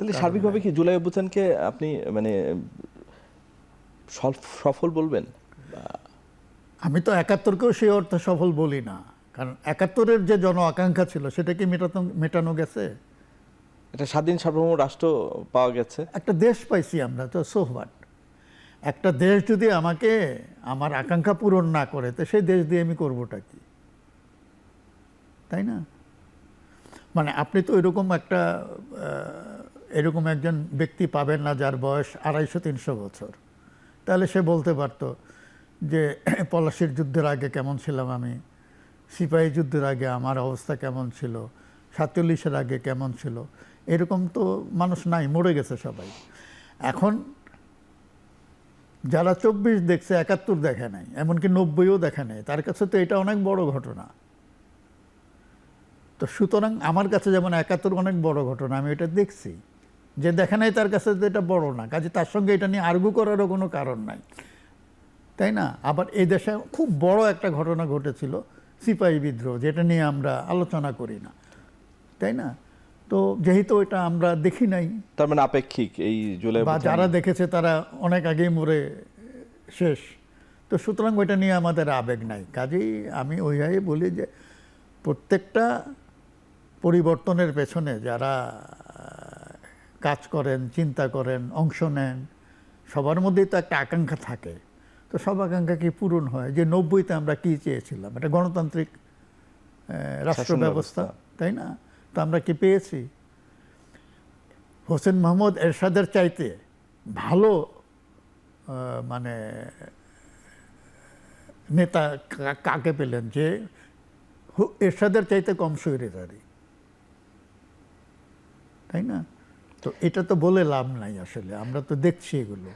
তাহলে সার্বিকভাবে কি জুলাই অভ্যুত্থানকে আপনি মানে সফল বলবেন? আমি তো ৭১-কেও সেই অর্থে সফল বলি না, কারণ ৭১-এর যে জন আকাঙ্ক্ষা ছিল সেটা কি মেটানো গেছে? এটা স্বাধীন সার্বভৌম রাষ্ট্র পাওয়া গেছে, একটা দেশ পাইছি আমরা, তো সো হোয়াট? একটা দেশ যদি আমাকে আমার আকাঙ্ক্ষা পূরণ না করে, তো সেই দেশ দিয়ে আমি করবোটা কি? তাই না? মানে আপনি তো এরকম একজন ব্যক্তি পাবেন না যার বয়স ২৫০-৩০০ বছর। তাহলে সে বলতে পারতো যে পলাশির যুদ্ধের আগে কেমন ছিলাম আমি, সিপাহী যুদ্ধের আগে আমার অবস্থা কেমন ছিল, ৪৭-এর আগে কেমন ছিল। এরকম তো মানুষ নাই, মরে গেছে সবাই। এখন যারা ২৪ দেখছে, ৭১ দেখে নাই, এমনকি ৯০ও দেখে নাই, তার কাছে তো এটা অনেক বড় ঘটনা। তো সুতরাং আমার কাছে যেমন ৭১ অনেক বড় ঘটনা, আমি এটা দেখছি। যে দেখে নাই তার কাছে তো এটা বড় না, কাজে তার সঙ্গে এটা নিয়ে আর্গু করারও কোনো কারণ নাই, তাই না? আবার এই দেশে খুব বড় একটা ঘটনা ঘটেছিল, সিপাহী বিদ্রোহ, যেটা নিয়ে আমরা আলোচনা করি না, তাই না? তো যেহেতু এটা আমরা দেখি নাই, তার মানে আপেক্ষিক এই জুলাই বা যারা দেখেছে তারা অনেক আগেই মরে শেষ, তো সুতরাং ওইটা নিয়ে আমাদের আবেগ নাই। কাজেই আমি ওইভাবে বলি যে প্রত্যেকটা পরিবর্তনের পেছনে যারা কাজ করেন, চিন্তা করেন, অংশ নেন, সবার মধ্যেই তো একটা আকাঙ্ক্ষা থাকে। তো সব আকাঙ্ক্ষা কি পূরণ হয়? যে ৯০-তে আমরা কি চেয়েছিলাম? একটা গণতান্ত্রিক রাষ্ট্র ব্যবস্থা, তাই না? তো আমরা কি পেয়েছি? হোসেন মোহাম্মদ এরশাদের চাইতে ভালো মানে নেতা কাকে পেলেন যে এরশাদের চাইতে কম স্বৈরাচারী, তাই না? তো এটা তো বলে লাভ নাই, আসলে আমরা তো দেখছি এগুলো।